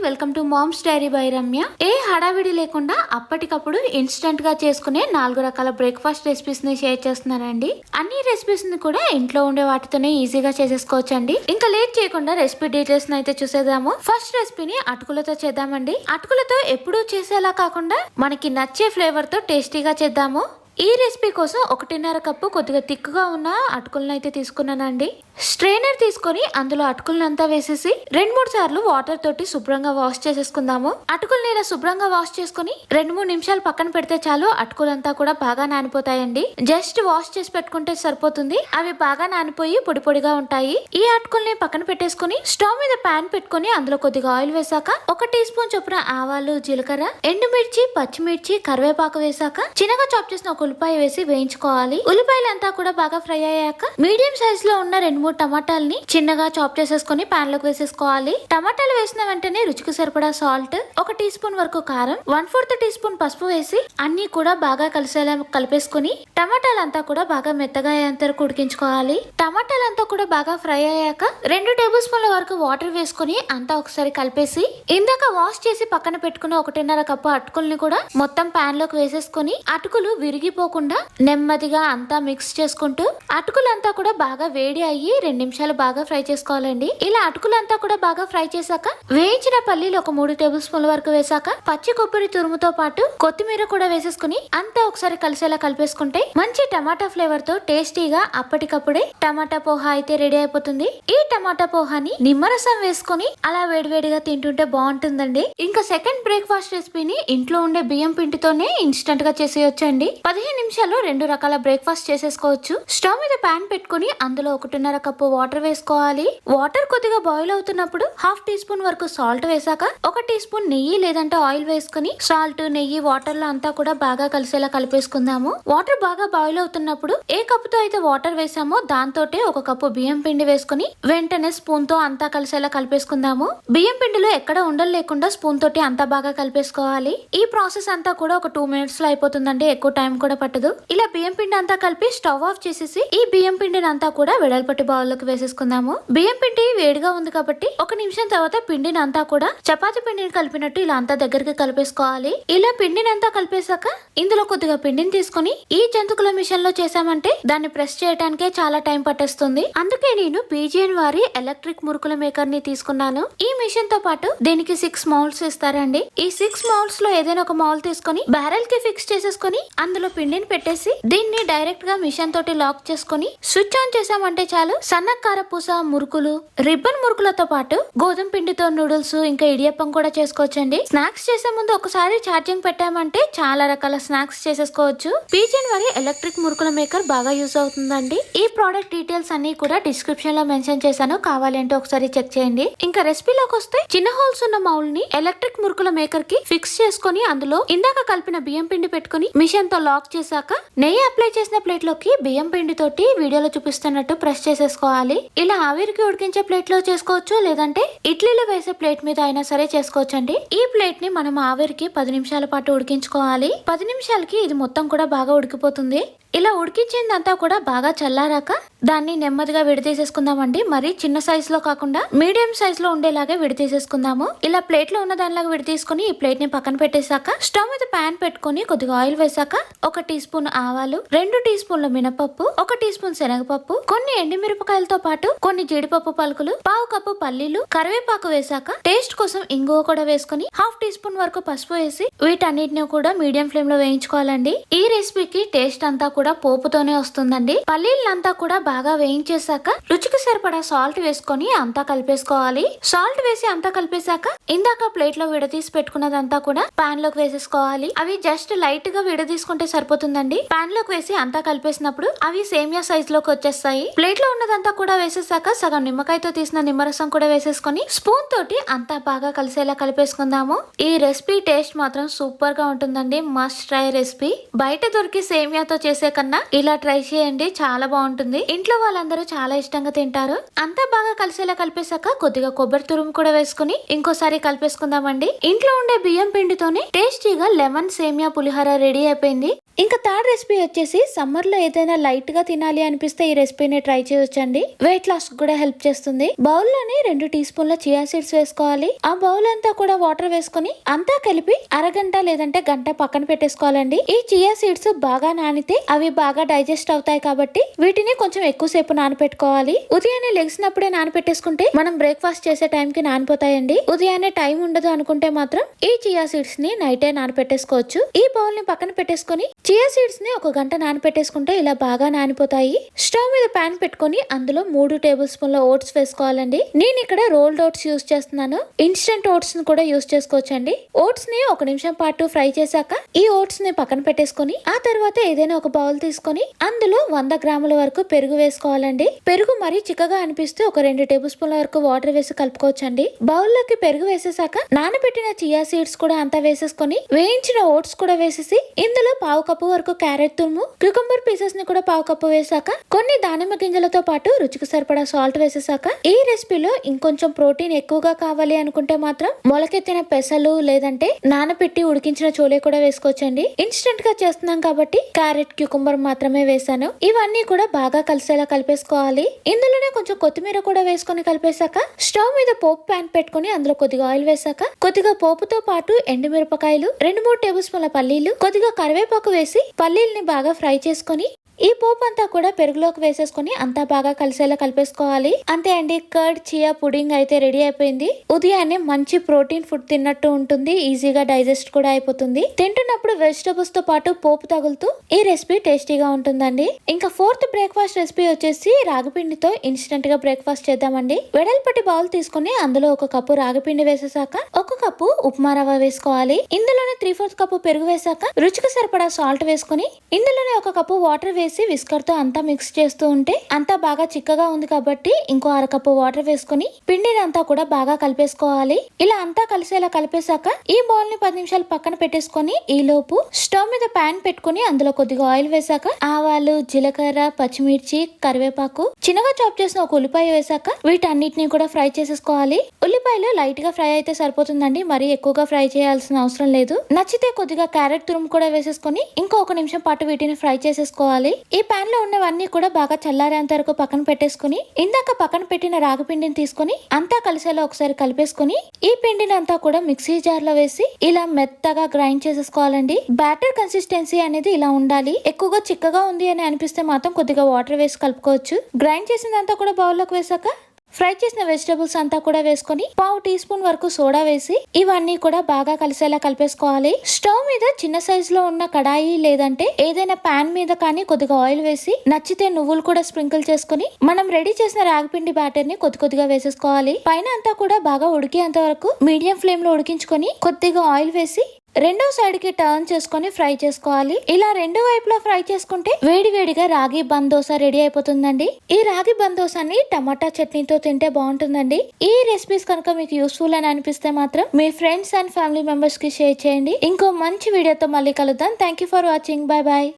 Welcome to mom's diary by Ramya. ఏ హడావిడి లేకుండా అప్పటికప్పుడు ఇన్స్టెంట్ గా చేసుకునే 4 రకాల బ్రేక్ఫాస్ట్ రెసిపీస్ ని షేర్ చేస్తున్నానండి. అన్ని రెసిపీస్ ని కూడా ఇంట్లో ఉండే వాటితోనే ఈజీగా చేసేసుకోవచ్చండి. ఇంకా లేట్ చేయకుండా రెసిపీ డీటెయిల్స్ అయితే చూసేద్దాము. ఫస్ట్ రెసిపీని అటుకులతో చేద్దామండి. అటుకులతో ఎప్పుడూ చేసేలా కాకుండా మనకి నచ్చే ఫ్లేవర్ తో టేస్టీగా చేద్దాము. ఈ రెసిపీ కోసం 1.5 కప్పు కొద్దిగా తిక్కుగా ఉన్న అటుకులను అయితే తీసుకున్నానండి. స్ట్రైనర్ తీసుకొని అందులో అటుకులనంతా వేసేసి 2-3 సార్లు వాటర్ తోటి శుభ్రంగా వాష్ చేసేసుకుందాము. అటుకుల్ని ఇలా శుభ్రంగా వాష్ చేసుకుని 2-3 నిమిషాలు పక్కన పెడితే చాలు అటుకులంతా కూడా బాగా నానిపోతాయండి. జస్ట్ వాష్ చేసి పెట్టుకుంటే సరిపోతుంది. అవి బాగా నానిపోయి పొడి పొడిగా ఉంటాయి. ఈ అటుకుల్ని పక్కన పెట్టేసుకుని స్టవ్ మీద ప్యాన్ పెట్టుకుని అందులో కొద్దిగా ఆయిల్ వేసాక 1 టీ స్పూన్ చొప్పున ఆవాలు, జీలకర్ర, ఎండుమిర్చి, పచ్చిమిర్చి, కరివేపాకు వేసాక చిన్నగా చాప్ చేసిన ఒక ఉల్లిపాయ వేసి వేయించుకోవాలి. ఉల్లిపాయలంతా కూడా బాగా ఫ్రై అయ్యాక మీడియం సైజ్ లో ఉన్న 2-3 టమాటాలని చిన్నగా చాప్ చేసేసుకుని పాన్ లోకి వేసేసుకోవాలి. టమాటాలు వేసిన వెంటనే రుచికి సరిపడా సాల్ట్, 1 టీ స్పూన్ వరకు కారం, 1/4 టీ స్పూన్ పసుపు వేసి అన్ని కూడా బాగా కలిసేలా కలిపేసుకుని టమాటాలంతా కూడా బాగా మెత్తగా అయ్యేంత వరకు ఉడికించుకోవాలి. టమాటాలంతా కూడా బాగా ఫ్రై అయ్యాక 2 టేబుల్ స్పూన్ల వరకు వాటర్ వేసుకుని అంతా ఒకసారి కలిపేసి ఇందాక వాష్ చేసి పక్కన పెట్టుకున్న 1.5 కప్పు అటుకుల్ని కూడా మొత్తం పాన్ లోకి వేసేసుకుని అటుకులు విరిగిపోకుండా నెమ్మదిగా అంతా మిక్స్ చేసుకుంటూ అటుకులంతా కూడా బాగా వేడి అయ్యి 2 నిమిషాలు బాగా ఫ్రై చేసుకోవాలండి. ఇలా అటుకులంతా కూడా బాగా ఫ్రై చేశాక వేయించిన పల్లీలు ఒక 3 టేబుల్ స్పూన్ల వరకు వేసాక పచ్చి కొబ్బరి తురుముతో పాటు కొత్తిమీర కూడా వేసేసుకుని అంతా ఒకసారి కలిసేలా కలిపేసుకుంటే మంచి టమాటా ఫ్లేవర్ తో టేస్టీగా అప్పటికప్పుడే టమాటా పోహా అయితే రెడీ అయిపోతుంది. ఈ టమాటా పోహాని నిమ్మరసం వేసుకుని అలా వేడివేడిగా తింటుంటే బాగుంటుందండి. ఇంకా సెకండ్ బ్రేక్ఫాస్ట్ రెసిపీని ఇంట్లో ఉండే బియ్యం పిండితోనే ఇన్స్టెంట్ గా చేసేయొచ్చండి. 15 నిమిషాల్లో 2 రకాల బ్రేక్ఫాస్ట్ చేసేసుకోవచ్చు. స్టవ్ మీద ప్యాన్ పెట్టుకుని అందులో 1.5 కప్పు వాటర్ వేసుకోవాలి. వాటర్ కొద్దిగా బాయిల్ అవుతున్నప్పుడు 1/2 టీ స్పూన్ వరకు సాల్ట్ వేసాక 1 టీ స్పూన్ నెయ్యి లేదంటే ఆయిల్ వేసుకుని సాల్ట్, నెయ్యి వాటర్ లో అంతా కూడా బాగా కలిసేలా కలిపేసుకుందాము. వాటర్ బాగా బాయిల్ అవుతున్నప్పుడు ఏ కప్పుతో అయితే వాటర్ వేసామో దాంతోటే 1 కప్పు బియ్యం పిండి వేసుకుని వెంటనే స్పూన్ తో అంతా కలిసేలా కలిపేసుకుందాము. బియ్యం పిండిలో ఎక్కడ ఉండలు లేకుండా స్పూన్ తోటి అంతా బాగా కలిపేసుకోవాలి. ఈ ప్రాసెస్ అంతా కూడా ఒక 2 మినిట్స్ లో అయిపోతుందండి. ఎక్కువ టైం కూడా పట్టదు. ఇలా బియ్యం పిండి అంతా కలిపి స్టవ్ ఆఫ్ చేసేసి ఈ బియ్యం పిండిని అంతా కూడా వెడల్పటి బౌల్లోకి వేసేసుకుందాము. బియ్యం పిండి వేడిగా ఉంది కాబట్టి 1 నిమిషం తర్వాత పిండిని అంతా కూడా చపాతీ పిండిని కలిపినట్టు ఇలా అంతా దగ్గరికి కలిపేసుకోవాలి. ఇలా పిండిని అంతా కలిపేశాక ఇందులో కొద్దిగా పిండిని తీసుకుని ఈ జంతుకుల మిషన్ లో చేసామంటే దాన్ని ప్రెస్ చేయడానికే చాలా టైం పట్టేస్తుంది. అందుకే నేను పీజియన్ వారి ఎలక్ట్రిక్ మురుకుల మేకర్ ని తీసుకున్నాను. ఈ మిషన్ తో పాటు దీనికి 6 మౌల్డ్స్ ఇస్తారండి. ఈ 6 మౌల్డ్స్ లో ఏదైనా ఒక మౌల్డ్ తీసుకుని బ్యారెల్ కి ఫిక్స్ చేసేసుకుని అందులో పిండిని పెట్టేసి దీన్ని డైరెక్ట్ గా మిషన్ తోటి లాక్ చేసుకుని స్విచ్ ఆన్ చేసామంటే చాలు సన్నకారపూస మురుకులు, రిబ్బన్ మురుకులతో పాటు గోధుమ పిండితో నూడిల్స్, ఇంకా ఇడియప్పం కూడా చేసుకోవచ్చండి. స్నాక్స్ చేసే ముందు ఒకసారి ఛార్జింగ్ పెట్టామంటే చాలా రకాల స్నాక్స్ చేసేసుకోవచ్చు. పీజియన్ వారి ఎలక్ట్రిక్ మురుకుల మేకర్ బాగా యూజ్ అవుతుందండి. ఈ ప్రోడక్ట్ డీటెయిల్స్ అన్ని కూడా డిస్క్రిప్షన్ లో మెన్షన్ చేశాను, కావాలంటే ఒకసారి చెక్ చేయండి. ఇంకా రెసిపీలోకి వస్తే చిన్న హోల్స్ ఉన్న మౌల్డ్ ని ఎలక్ట్రిక్ మురుకుల మేకర్ కి ఫిక్స్ చేసుకుని అందులో ఇందాక కలిపిన బియ్యం పిండి పెట్టుకుని మిషన్ తో లాక్ చేశాక నెయ్యి అప్లై చేసిన ప్లేట్ లోకి బియ్యం పిండి తోటి వీడియోలో చూపిస్తున్నట్టు ప్రెస్ చేసేసుకోవాలి. ఇలా ఆవిరికి ఉడికించే ప్లేట్ లో చేసుకోవచ్చు, లేదంటే ఇడ్లీలో వేసే ప్లేట్ మీద అయినా సరే చేసుకోవచ్చు అండి. ఈ ప్లేట్ ని మనం ఆవిరికి 10 నిమిషాల పాటు ఉడికించుకోవాలి. 10 నిమిషాలకి ఇది మొత్తం కూడా బాగా ఉడికిపోతుంది. ఇలా ఉడికించిందంతా కూడా బాగా చల్లారాక దాన్ని నెమ్మదిగా విడతీసేసుకుందామండి. మరి చిన్న సైజ్ లో కాకుండా మీడియం సైజ్ లో ఉండేలాగా విడతీసేసుకుందాము. ఇలా ప్లేట్ లో ఉన్న దానిలాగా విడతీసుకుని ఈ ప్లేట్ ని పక్కన పెట్టేశాక స్టవ్ మీద ప్యాన్ పెట్టుకుని కొద్దిగా ఆయిల్ వేసాక 1 టీ స్పూన్ ఆవాలు, 2 టీ స్పూన్ల మినపప్పు, 1 టీ స్పూన్ శనగపప్పు, కొన్ని ఎండుమిరపకాయలతో పాటు కొన్ని జీడిపప్పు పలుకులు, 1/2 కప్పు పల్లీలు, కరివేపాకు వేసాక టేస్ట్ కోసం ఇంగువ కూడా వేసుకుని 1/2 టీ స్పూన్ వరకు పసుపు వేసి వీటన్నిటిని కూడా మీడియం ఫ్లేమ్ లో వేయించుకోవాలండి. ఈ రెసిపీకి టేస్ట్ అంతా కూడా పోపుతోనే వస్తుందండి. పల్లీలంతా కూడా బాగా వేయించేశాక రుచికి సరిపడా సాల్ట్ వేసుకొని అంతా కలిపేసుకోవాలి. సాల్ట్ వేసి అంతా కలిపేశాక ఇందాక ప్లేట్ లో విడదీసి పెట్టుకున్నదంతా కూడా పాన్ లోకి వేసేసుకోవాలి. అవి జస్ట్ లైట్ గా విడదీసుకుంటే సరిపోతుందండి. పాన్ లోకి వేసి అంతా కలిపేసినప్పుడు అవి సేమియా సైజ్ లోకి వచ్చేస్తాయి. ప్లేట్ లో ఉన్నదంతా కూడా వేసేసాక సగం నిమ్మకాయతో తీసిన నిమ్మరసం కూడా వేసేసుకొని స్పూన్ తోటి అంతా బాగా కలిసేలా కలిపేసుకుందాము. ఈ రెసిపీ టేస్ట్ మాత్రం సూపర్ గా ఉంటుందండి. Must try recipe. బయట దొరికి సేమియాతో చేసే కన్నా ఇలా ట్రై చేయండి, చాలా బాగుంటుంది. ఇంట్లో వాళ్ళందరూ చాలా ఇష్టంగా తింటారు. అంతా బాగా కలిసేలా కలిపేశాక కొద్దిగా కొబ్బరి తురుము కూడా వేసుకుని ఇంకోసారి కలిపేసుకుందామండి. ఇంట్లో ఉండే బియ్యం పిండితోనే టేస్టీగా లెమన్ సేమియా పులిహోర రెడీ అయిపోయింది. ఇంకా థర్డ్ రెసిపీ వచ్చేసి సమ్మర్ లో ఏదైనా లైట్ గా తినాలి అనిపిస్తే ఈ రెసిపీని ట్రై చేయొచ్చండి. వెయిట్ లాస్ కూడా హెల్ప్ చేస్తుంది. బౌల్ లోని 2 టీ స్పూన్ల చియా సీడ్స్ వేసుకోవాలి. ఆ బౌల్ అంతా కూడా వాటర్ వేసుకుని అంతా కలిపి అరగంట లేదంటే గంట పక్కన పెట్టేసుకోవాలండి. ఈ చియా సీడ్స్ బాగా నానితే అవి బాగా డైజెస్ట్ అవుతాయి కాబట్టి వీటిని కొంచెం ఎక్కువసేపు నానపెట్టుకోవాలి. ఉదయాన్నే లెగిసినప్పుడే నానపెట్టేసుకుంటే మనం బ్రేక్ఫాస్ట్ చేసే టైం కి నానిపోతాయండి. ఉదయాన్నే టైం ఉండదు అనుకుంటే మాత్రం ఈ చియా సీడ్స్ ని నైటే నానపెట్టేసుకోవచ్చు. ఈ బౌల్ ని పక్కన పెట్టేసుకుని చియా సీడ్స్ ని 1 గంట నానపెట్టేసుకుంటే ఇలా బాగా నానిపోతాయి. స్టవ్ మీద పాన్ పెట్టుకుని అందులో 3 టేబుల్ స్పూన్ల ఓట్స్ వేసుకోవాలండి. నేను ఇక్కడ రోల్డ్ ఓట్స్ యూస్ చేస్తున్నాను. ఇన్స్టెంట్ ఓట్స్ ని కూడా యూస్ చేసుకోవచ్చండి. ఓట్స్ ని 1 నిమిషం పాటు ఫ్రై చేశాక ఈ ఓట్స్ ని పక్కన పెట్టేసుకుని ఆ తర్వాత ఏదైనా ఒక బౌల్ తీసుకొని అందులో 100 గ్రాముల వరకు పెరుగు వేసుకోవాలండి. పెరుగు మరీ చిక్కగా అనిపిస్తే ఒక 2 టేబుల్ స్పూన్ల వరకు వాటర్ వేసి కలుపుకోవచ్చండి. బౌల్ లోకి పెరుగు వేసేసాక నానబెట్టిన చియా సీడ్స్ కూడా అంతా వేసేసుకొని వేయించిన ఓట్స్ కూడా వేసేసి ఇందులో 1/2 కప్పు వరకు క్యారెట్ తురుము, క్యూకంబర్ పీసెస్ ని కూడా 1/2 కప్పు వేసాక కొన్ని దానిమ్మ గింజలతో పాటు రుచికి సరిపడా సాల్ట్ వేసేసాక ఈ రెసిపీలో ఇంకొంచెం ప్రోటీన్ ఎక్కువగా కావాలి అనుకుంటే మాత్రం మొలకెత్తిన పెసలు లేదంటే నానబెట్టి ఉడికించిన చోలే కూడా వేసుకోవచ్చండి. ఇన్స్టెంట్ గా చేస్తున్నాం కాబట్టి క్యారెట్, క్యూకంబర్ మాత్రమే వేసాను. ఇవన్నీ కూడా బాగా కలిసేలా కలిపేసుకోవాలి. ఇందులోనే కొంచెం కొత్తిమీర కూడా వేసుకొని కలిపేశాక స్టవ్ మీద పోపు ప్యాన్ పెట్టుకుని అందులో కొద్దిగా ఆయిల్ వేసాక కొద్దిగా పోపుతో పాటు ఎండుమిరపకాయలు, 2-3 టేబుల్ స్పూన్ల పల్లీలు, కొద్దిగా కరివేపాకు వేసి పల్లీల్ని బాగా ఫ్రై చేసుకొని ఈ పోపు అంతా కూడా పెరుగులోకి వేసేసుకుని అంతా బాగా కలిసేలా కలిపేసుకోవాలి. అంతే అండి, కర్డ్ చియా పుడింగ్ అయితే రెడీ అయిపోయింది. ఉదయాన్నే మంచి ప్రోటీన్ ఫుడ్ తిన్నట్టు ఉంటుంది. ఈజీగా డైజెస్ట్ కూడా అయిపోతుంది. తింటున్నప్పుడు వెజిటబుల్స్ తో పాటు పోపు తగులుతూ ఈ రెసిపీ టేస్టీగా ఉంటుందండి. ఇంకా 4th బ్రేక్ఫాస్ట్ రెసిపీ వచ్చేసి రాగిపిండితో ఇన్స్టెంట్ గా బ్రేక్ఫాస్ట్ చేద్దామండి. వెడల్పటి బౌల్ తీసుకుని అందులో 1 కప్పు రాగిపిండి వేసేసాక 1 కప్పు ఉప్మా రవ్వ వేసుకోవాలి. ఇందులోనే 3/4 కప్పు పెరుగు వేసాక రుచికి సరిపడా సాల్ట్ వేసుకుని ఇందులోనే 1 కప్పు వాటర్ వేసి విస్కర్ తో అంతా మిక్స్ చేస్తూ ఉంటే అంతా బాగా చిక్కగా ఉంది కాబట్టి ఇంకో 1/2 కప్పు వాటర్ వేసుకుని పిండిని అంతా కూడా బాగా కలిపేసుకోవాలి. ఇలా అంతా కలిసేలా కలిపేశాక ఈ బౌల్ ని 10 నిమిషాలు పక్కన పెట్టేసుకొని ఈ లోపు స్టవ్ మీద పాన్ పెట్టుకుని అందులో కొద్దిగా ఆయిల్ వేసాక ఆవాలు, జీలకర్ర, పచ్చిమిర్చి, కరివేపాకు, చిన్నగా చాప్ చేసిన 1 ఉల్లిపాయ వేసాక వీటన్నిటిని కూడా ఫ్రై చేసేసుకోవాలి. ఉల్లిపాయలు లైట్ గా ఫ్రై అయితే సరిపోతుందండి, మరీ ఎక్కువగా ఫ్రై చేయాల్సిన అవసరం లేదు. నచ్చితే కొద్దిగా క్యారెట్ తురుము కూడా వేసేసుకొని ఇంకో 1 నిమిషం పాటు వీటిని ఫ్రై చేసేసుకోవాలి. ఈ పాన్ లో ఉన్నవన్నీ కూడా బాగా చల్లారేంత వరకు పక్కన పెట్టేసుకుని ఇందాక పక్కన పెట్టిన రాగి పిండిని తీసుకుని అంతా కలిసేలా ఒకసారి కలిపేసుకుని ఈ పిండిని అంతా కూడా మిక్సీ జార్ లో వేసి ఇలా మెత్తగా గ్రైండ్ చేసేసుకోవాలండి. బ్యాటర్ కన్సిస్టెన్సీ అనేది ఇలా ఉండాలి. ఎక్కువగా చిక్కగా ఉంది అని అనిపిస్తే మాత్రం కొద్దిగా వాటర్ వేసి కలుపుకోవచ్చు. గ్రైండ్ చేసిందంతా కూడా బౌల్లోకి వేసాక ఫ్రై చేసిన వెజిటబుల్స్ అంతా కూడా వేసుకొని 1/2 టీ స్పూన్ వరకు సోడా వేసి ఇవన్నీ కూడా బాగా కలిసేలా కలిపేసుకోవాలి. స్టవ్ మీద చిన్న సైజ్ లో ఉన్న కడాయి లేదంటే ఏదైనా పాన్ మీద కానీ కొద్దిగా ఆయిల్ వేసి నచ్చితే నువ్వులు కూడా స్ప్రింకిల్ చేసుకుని మనం రెడీ చేసిన రాగిపిండి బ్యాటర్ ని కొద్దిగా వేసేసుకోవాలి. పైన అంతా కూడా బాగా ఉడికేంత వరకు మీడియం ఫ్లేమ్ లో ఉడికించుకొని కొద్దిగా ఆయిల్ వేసి రెండో సైడ్ కి టర్న్ చేసుకొని ఫ్రై చేసుకోవాలి. ఇలా 2 వైపులా ఫ్రై చేసుకుంటే వేడివేడిగా రాగి బందోసా రెడీ అయిపోతుందండి. ఈ రాగి బందోసాని టమాటా చట్నీతో తింటే బాగుంటుందండి. ఈ రెసిపీస్ కనుక మీకు యూస్ఫుల్ అని అనిపిస్తే మాత్రం మీ ఫ్రెండ్స్ అండ్ ఫ్యామిలీ మెంబర్స్ కి షేర్ చేయండి. ఇంకో మంచి వీడియోతో మళ్ళీ కలుద్దాం. Thank you for watching. Bye bye.